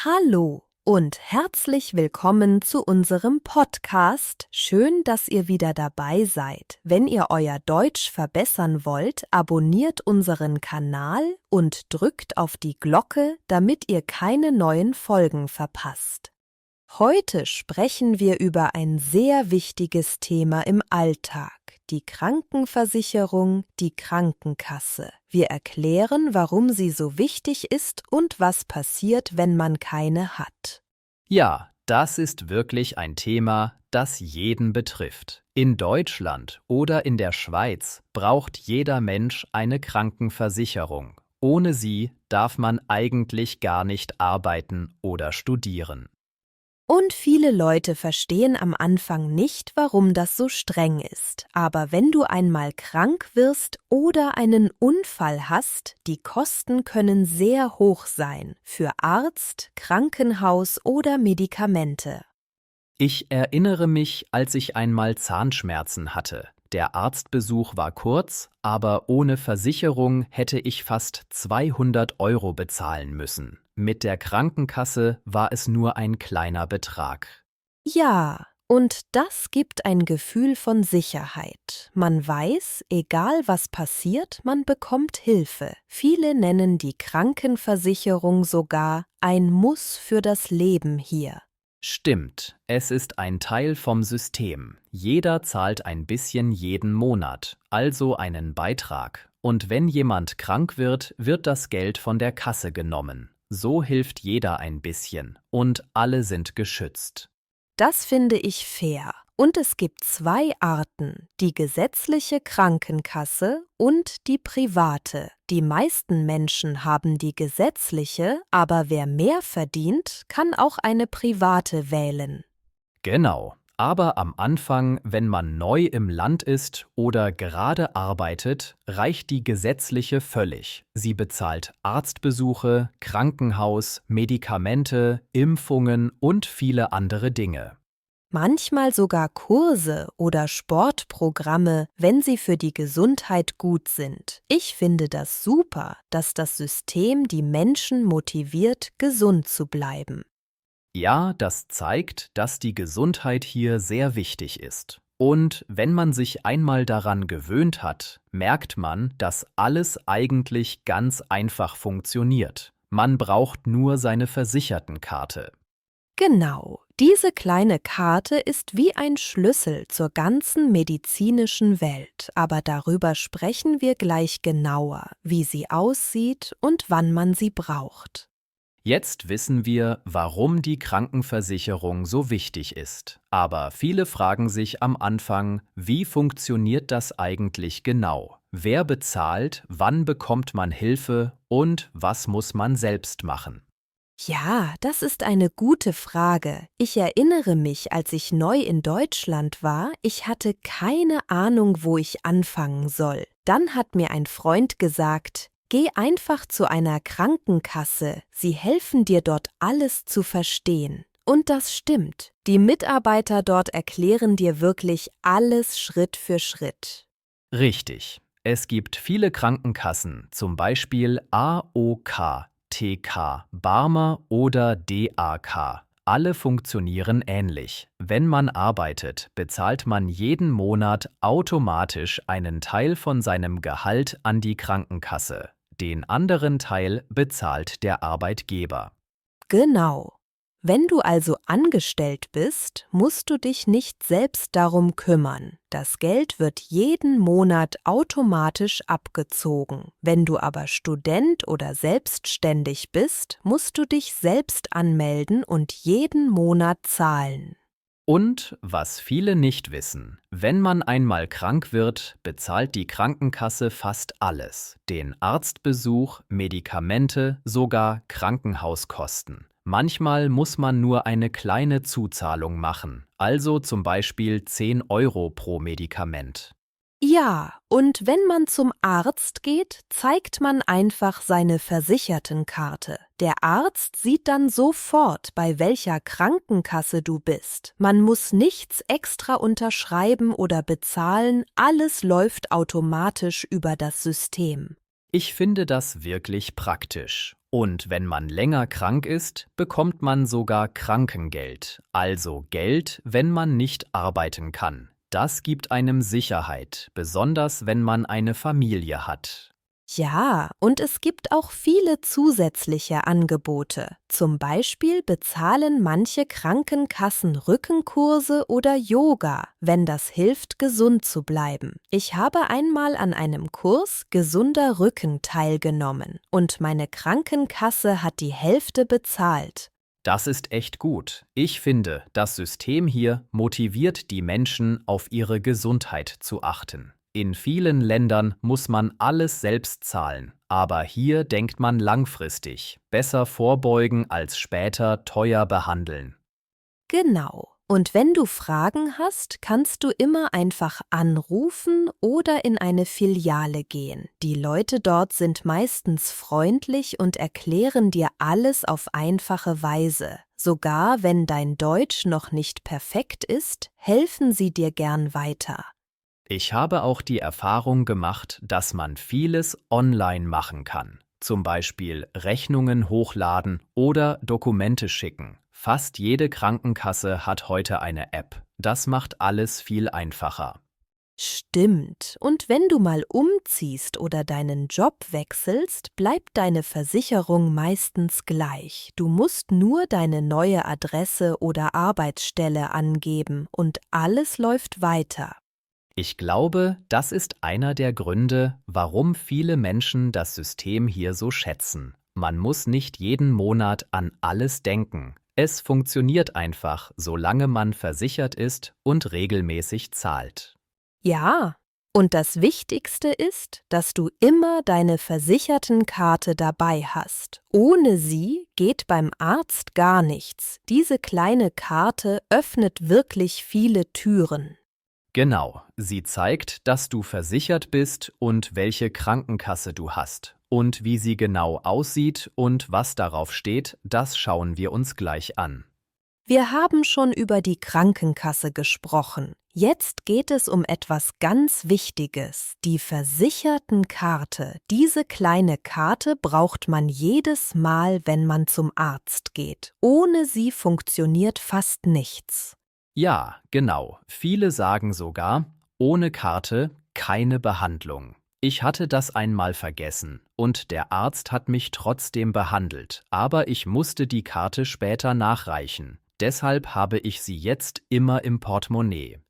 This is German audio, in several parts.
Hallo und herzlich willkommen zu unserem Podcast. Schön, dass ihr wieder dabei seid. Wenn ihr euer Deutsch verbessern wollt, abonniert unseren Kanal und drückt auf die Glocke, damit ihr keine neuen Folgen verpasst. Heute sprechen wir über ein sehr wichtiges Thema im Alltag, die Krankenversicherung, die Krankenkasse. Wir erklären, warum sie so wichtig ist und was passiert, wenn man keine hat. Ja, das ist wirklich ein Thema, das jeden betrifft. In Deutschland oder in der Schweiz braucht jeder Mensch eine Krankenversicherung. Ohne sie darf man eigentlich gar nicht arbeiten oder studieren. Und viele Leute verstehen am Anfang nicht, warum das so streng ist. Aber wenn du einmal krank wirst oder einen Unfall hast, die Kosten können sehr hoch sein für Arzt, Krankenhaus oder Medikamente. Ich erinnere mich, als ich einmal Zahnschmerzen hatte. Der Arztbesuch war kurz, aber ohne Versicherung hätte ich fast 200 € bezahlen müssen. Mit der Krankenkasse war es nur ein kleiner Betrag. Ja, und das gibt ein Gefühl von Sicherheit. Man weiß, egal was passiert, man bekommt Hilfe. Viele nennen die Krankenversicherung sogar ein Muss für das Leben hier. Stimmt, es ist ein Teil vom System. Jeder zahlt ein bisschen jeden Monat, also einen Beitrag. Und wenn jemand krank wird, wird das Geld von der Kasse genommen. So hilft jeder ein bisschen und alle sind geschützt. Das finde ich fair. Und es gibt zwei Arten, die gesetzliche Krankenkasse und die private. Die meisten Menschen haben die gesetzliche, aber wer mehr verdient, kann auch eine private wählen. Genau, aber am Anfang, wenn man neu im Land ist oder gerade arbeitet, reicht die gesetzliche völlig. Sie bezahlt Arztbesuche, Krankenhaus, Medikamente, Impfungen und viele andere Dinge. Manchmal sogar Kurse oder Sportprogramme, wenn sie für die Gesundheit gut sind. Ich finde das super, dass das System die Menschen motiviert, gesund zu bleiben. Ja, das zeigt, dass die Gesundheit hier sehr wichtig ist. Und wenn man sich einmal daran gewöhnt hat, merkt man, dass alles eigentlich ganz einfach funktioniert. Man braucht nur seine Versichertenkarte. Genau, diese kleine Karte ist wie ein Schlüssel zur ganzen medizinischen Welt, aber darüber sprechen wir gleich genauer, wie sie aussieht und wann man sie braucht. Jetzt wissen wir, warum die Krankenversicherung so wichtig ist. Aber viele fragen sich am Anfang, wie funktioniert das eigentlich genau? Wer bezahlt, wann bekommt man Hilfe und was muss man selbst machen? Ja, das ist eine gute Frage. Ich erinnere mich, als ich neu in Deutschland war, ich hatte keine Ahnung, wo ich anfangen soll. Dann hat mir ein Freund gesagt, geh einfach zu einer Krankenkasse, sie helfen dir dort alles zu verstehen. Und das stimmt. Die Mitarbeiter dort erklären dir wirklich alles Schritt für Schritt. Richtig. Es gibt viele Krankenkassen, zum Beispiel AOK, TK, Barmer oder DAK. Alle funktionieren ähnlich. Wenn man arbeitet, bezahlt man jeden Monat automatisch einen Teil von seinem Gehalt an die Krankenkasse. Den anderen Teil bezahlt der Arbeitgeber. Genau. Wenn du also angestellt bist, musst du dich nicht selbst darum kümmern. Das Geld wird jeden Monat automatisch abgezogen. Wenn du aber Student oder selbstständig bist, musst du dich selbst anmelden und jeden Monat zahlen. Und was viele nicht wissen, wenn man einmal krank wird, bezahlt die Krankenkasse fast alles. Den Arztbesuch, Medikamente, sogar Krankenhauskosten. Manchmal muss man nur eine kleine Zuzahlung machen, also zum Beispiel 10 € pro Medikament. Ja, und wenn man zum Arzt geht, zeigt man einfach seine Versichertenkarte. Der Arzt sieht dann sofort, bei welcher Krankenkasse du bist. Man muss nichts extra unterschreiben oder bezahlen, alles läuft automatisch über das System. Ich finde das wirklich praktisch. Und wenn man länger krank ist, bekommt man sogar Krankengeld, also Geld, wenn man nicht arbeiten kann. Das gibt einem Sicherheit, besonders wenn man eine Familie hat. Ja, und es gibt auch viele zusätzliche Angebote. Zum Beispiel bezahlen manche Krankenkassen Rückenkurse oder Yoga, wenn das hilft, gesund zu bleiben. Ich habe einmal an einem Kurs Gesunder Rücken teilgenommen und meine Krankenkasse hat die Hälfte bezahlt. Das ist echt gut. Ich finde, das System hier motiviert die Menschen, auf ihre Gesundheit zu achten. In vielen Ländern muss man alles selbst zahlen, aber hier denkt man langfristig. Besser vorbeugen als später teuer behandeln. Genau. Und wenn du Fragen hast, kannst du immer einfach anrufen oder in eine Filiale gehen. Die Leute dort sind meistens freundlich und erklären dir alles auf einfache Weise. Sogar wenn dein Deutsch noch nicht perfekt ist, helfen sie dir gern weiter. Ich habe auch die Erfahrung gemacht, dass man vieles online machen kann. Zum Beispiel Rechnungen hochladen oder Dokumente schicken. Fast jede Krankenkasse hat heute eine App. Das macht alles viel einfacher. Stimmt. Und wenn du mal umziehst oder deinen Job wechselst, bleibt deine Versicherung meistens gleich. Du musst nur deine neue Adresse oder Arbeitsstelle angeben und alles läuft weiter. Ich glaube, das ist einer der Gründe, warum viele Menschen das System hier so schätzen. Man muss nicht jeden Monat an alles denken. Es funktioniert einfach, solange man versichert ist und regelmäßig zahlt. Ja, und das Wichtigste ist, dass du immer deine Versichertenkarte dabei hast. Ohne sie geht beim Arzt gar nichts. Diese kleine Karte öffnet wirklich viele Türen. Genau, sie zeigt, dass du versichert bist und welche Krankenkasse du hast. Und wie sie genau aussieht und was darauf steht, das schauen wir uns gleich an. Wir haben schon über die Krankenkasse gesprochen. Jetzt geht es um etwas ganz Wichtiges, die Versichertenkarte. Diese kleine Karte braucht man jedes Mal, wenn man zum Arzt geht. Ohne sie funktioniert fast nichts. Ja, genau. Viele sagen sogar, ohne Karte keine Behandlung. Ich hatte das einmal vergessen und der Arzt hat mich trotzdem behandelt, aber ich musste die Karte später nachreichen. Deshalb habe ich sie jetzt immer im Portemonnaie.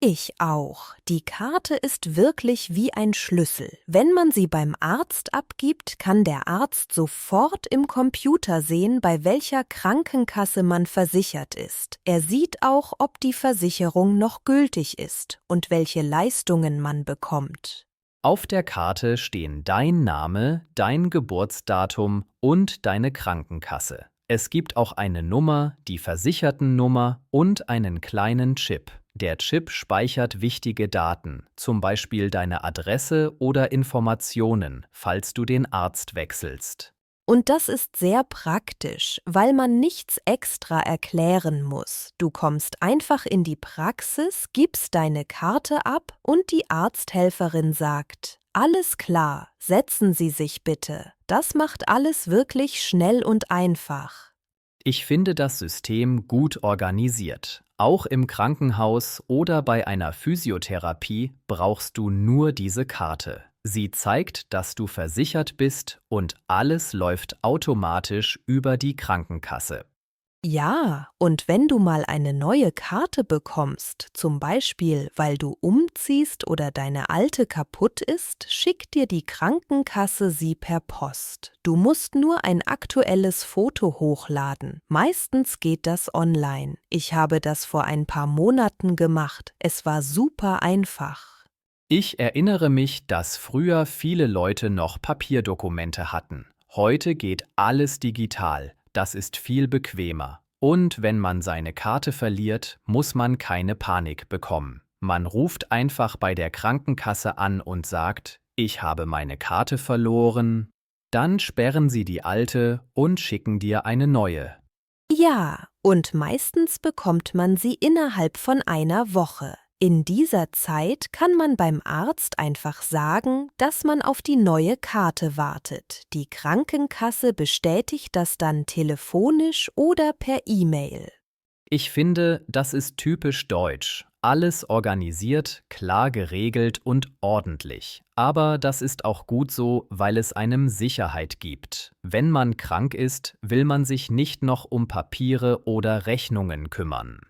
Ich auch. Die Karte ist wirklich wie ein Schlüssel. Wenn man sie beim Arzt abgibt, kann der Arzt sofort im Computer sehen, bei welcher Krankenkasse man versichert ist. Er sieht auch, ob die Versicherung noch gültig ist und welche Leistungen man bekommt. Auf der Karte stehen dein Name, dein Geburtsdatum und deine Krankenkasse. Es gibt auch eine Nummer, die Versichertennummer und einen kleinen Chip. Der Chip speichert wichtige Daten, zum Beispiel deine Adresse oder Informationen, falls du den Arzt wechselst. Und das ist sehr praktisch, weil man nichts extra erklären muss. Du kommst einfach in die Praxis, gibst deine Karte ab und die Arzthelferin sagt: Alles klar, setzen Sie sich bitte. Das macht alles wirklich schnell und einfach. Ich finde das System gut organisiert. Auch im Krankenhaus oder bei einer Physiotherapie brauchst du nur diese Karte. Sie zeigt, dass du versichert bist und alles läuft automatisch über die Krankenkasse. Ja, und wenn du mal eine neue Karte bekommst, zum Beispiel weil du umziehst oder deine alte kaputt ist, schickt dir die Krankenkasse sie per Post. Du musst nur ein aktuelles Foto hochladen. Meistens geht das online. Ich habe das vor ein paar Monaten gemacht. Es war super einfach. Ich erinnere mich, dass früher viele Leute noch Papierdokumente hatten. Heute geht alles digital. Das ist viel bequemer. Und wenn man seine Karte verliert, muss man keine Panik bekommen. Man ruft einfach bei der Krankenkasse an und sagt: Ich habe meine Karte verloren. Dann sperren sie die alte und schicken dir eine neue. Ja, und meistens bekommt man sie innerhalb von einer Woche. In dieser Zeit kann man beim Arzt einfach sagen, dass man auf die neue Karte wartet. Die Krankenkasse bestätigt das dann telefonisch oder per E-Mail. Ich finde, das ist typisch deutsch. Alles organisiert, klar geregelt und ordentlich. Aber das ist auch gut so, weil es einem Sicherheit gibt. Wenn man krank ist, will man sich nicht noch um Papiere oder Rechnungen kümmern.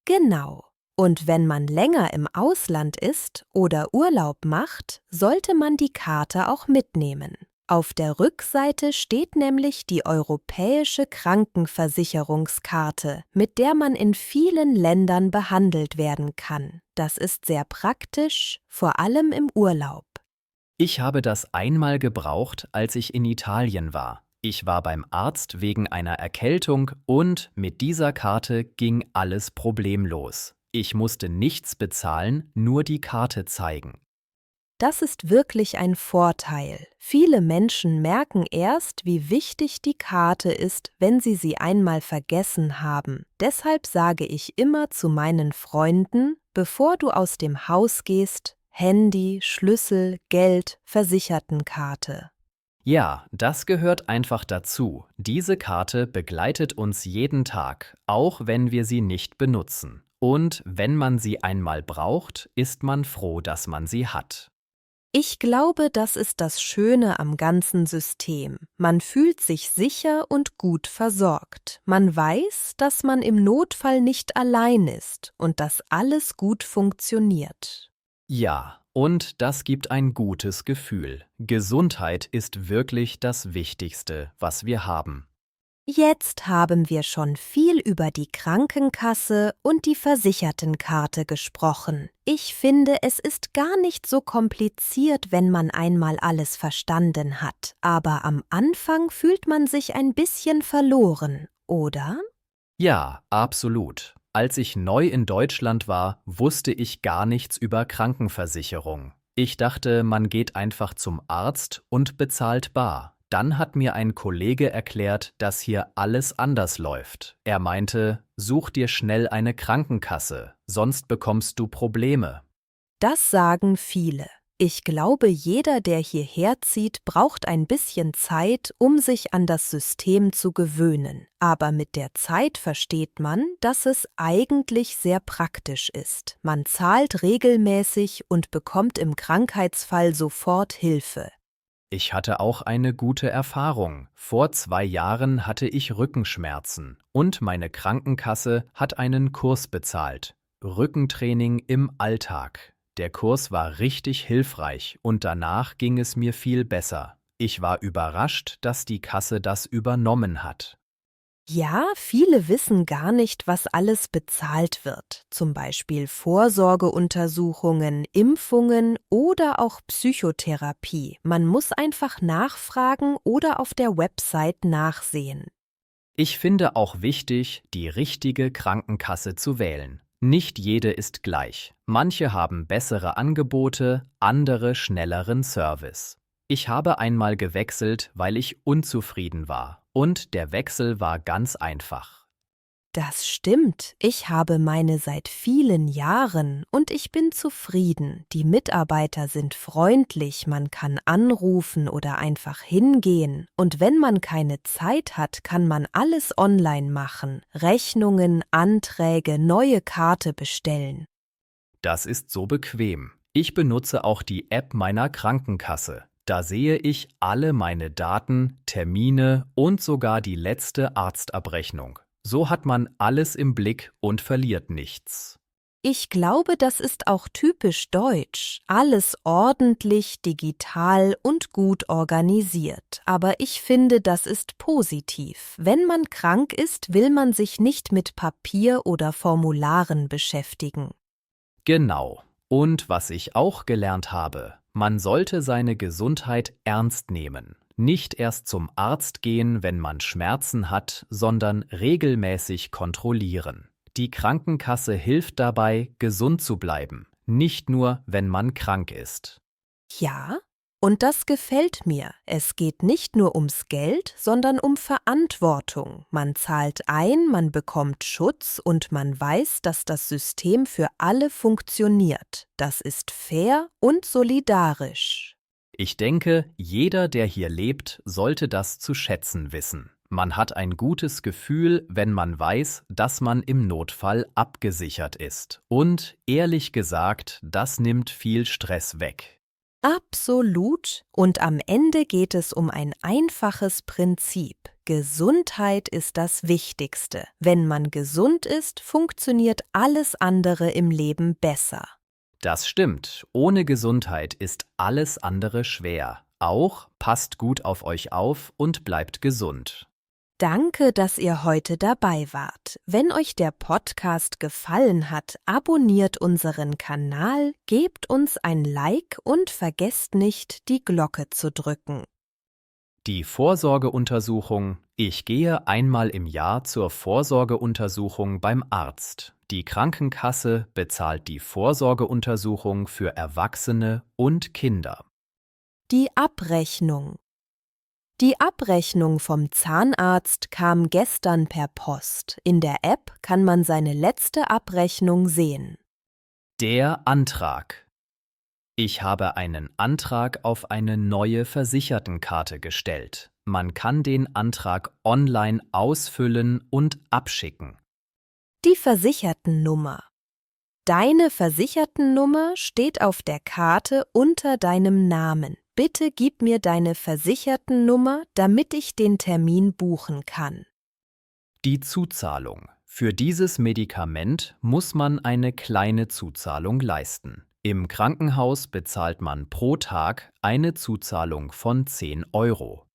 Genau. Und wenn man länger im Ausland ist oder Urlaub macht, sollte man die Karte auch mitnehmen. Auf der Rückseite steht nämlich die europäische Krankenversicherungskarte, mit der man in vielen Ländern behandelt werden kann. Das ist sehr praktisch, vor allem im Urlaub. Ich habe das einmal gebraucht, als ich in Italien war. Ich war beim Arzt wegen einer Erkältung und mit dieser Karte ging alles problemlos. Ich musste nichts bezahlen, nur die Karte zeigen. Das ist wirklich ein Vorteil. Viele Menschen merken erst, wie wichtig die Karte ist, wenn sie einmal vergessen haben. Deshalb sage ich immer zu meinen Freunden, bevor du aus dem Haus gehst, Handy, Schlüssel, Geld, Versichertenkarte. Ja, das gehört einfach dazu. Diese Karte begleitet uns jeden Tag, auch wenn wir sie nicht benutzen. Und wenn man sie einmal braucht, ist man froh, dass man sie hat. Ich glaube, das ist das Schöne am ganzen System. Man fühlt sich sicher und gut versorgt. Man weiß, dass man im Notfall nicht allein ist und dass alles gut funktioniert. Ja, und das gibt ein gutes Gefühl. Gesundheit ist wirklich das Wichtigste, was wir haben. Jetzt haben wir schon viel über die Krankenkasse und die Versichertenkarte gesprochen. Ich finde, es ist gar nicht so kompliziert, wenn man einmal alles verstanden hat. Aber am Anfang fühlt man sich ein bisschen verloren, oder? Ja, absolut. Als ich neu in Deutschland war, wusste ich gar nichts über Krankenversicherung. Ich dachte, man geht einfach zum Arzt und bezahlt bar. Dann hat mir ein Kollege erklärt, dass hier alles anders läuft. Er meinte, such dir schnell eine Krankenkasse, sonst bekommst du Probleme. Das sagen viele. Ich glaube, jeder, der hierher zieht, braucht ein bisschen Zeit, um sich an das System zu gewöhnen. Aber mit der Zeit versteht man, dass es eigentlich sehr praktisch ist. Man zahlt regelmäßig und bekommt im Krankheitsfall sofort Hilfe. Ich hatte auch eine gute Erfahrung. Vor 2 Jahren hatte ich Rückenschmerzen und meine Krankenkasse hat einen Kurs bezahlt. Rückentraining im Alltag. Der Kurs war richtig hilfreich und danach ging es mir viel besser. Ich war überrascht, dass die Kasse das übernommen hat. Ja, viele wissen gar nicht, was alles bezahlt wird. Zum Beispiel Vorsorgeuntersuchungen, Impfungen oder auch Psychotherapie. Man muss einfach nachfragen oder auf der Website nachsehen. Ich finde auch wichtig, die richtige Krankenkasse zu wählen. Nicht jede ist gleich. Manche haben bessere Angebote, andere schnelleren Service. Ich habe einmal gewechselt, weil ich unzufrieden war. Und der Wechsel war ganz einfach. Das stimmt. Ich habe meine seit vielen Jahren und ich bin zufrieden. Die Mitarbeiter sind freundlich, man kann anrufen oder einfach hingehen. Und wenn man keine Zeit hat, kann man alles online machen. Rechnungen, Anträge, neue Karte bestellen. Das ist so bequem. Ich benutze auch die App meiner Krankenkasse. Da sehe ich alle meine Daten, Termine und sogar die letzte Arztabrechnung. So hat man alles im Blick und verliert nichts. Ich glaube, das ist auch typisch deutsch. Alles ordentlich, digital und gut organisiert. Aber ich finde, das ist positiv. Wenn man krank ist, will man sich nicht mit Papier oder Formularen beschäftigen. Genau. Und was ich auch gelernt habe, man sollte seine Gesundheit ernst nehmen. Nicht erst zum Arzt gehen, wenn man Schmerzen hat, sondern regelmäßig kontrollieren. Die Krankenkasse hilft dabei, gesund zu bleiben, nicht nur, wenn man krank ist. Ja, Und das gefällt mir. Es geht nicht nur ums Geld, sondern um Verantwortung. Man zahlt ein, man bekommt Schutz und man weiß, dass das System für alle funktioniert. Das ist fair und solidarisch. Ich denke, jeder, der hier lebt, sollte das zu schätzen wissen. Man hat ein gutes Gefühl, wenn man weiß, dass man im Notfall abgesichert ist. Und ehrlich gesagt, das nimmt viel Stress weg. Absolut. Und am Ende geht es um ein einfaches Prinzip. Gesundheit ist das Wichtigste. Wenn man gesund ist, funktioniert alles andere im Leben besser. Das stimmt. Ohne Gesundheit ist alles andere schwer. Auch passt gut auf euch auf und bleibt gesund. Danke, dass ihr heute dabei wart. Wenn euch der Podcast gefallen hat, abonniert unseren Kanal, gebt uns ein Like und vergesst nicht, die Glocke zu drücken. Die Vorsorgeuntersuchung. Ich gehe einmal im Jahr zur Vorsorgeuntersuchung beim Arzt. Die Krankenkasse bezahlt die Vorsorgeuntersuchung für Erwachsene und Kinder. Die Abrechnung. Die Abrechnung vom Zahnarzt kam gestern per Post. In der App kann man seine letzte Abrechnung sehen. Der Antrag. Ich habe einen Antrag auf eine neue Versichertenkarte gestellt. Man kann den Antrag online ausfüllen und abschicken. Die Versichertennummer. Deine Versichertennummer steht auf der Karte unter deinem Namen. Bitte gib mir deine Versichertennummer, damit ich den Termin buchen kann. Die Zuzahlung. Für dieses Medikament muss man eine kleine Zuzahlung leisten. Im Krankenhaus bezahlt man pro Tag eine Zuzahlung von 10 Euro.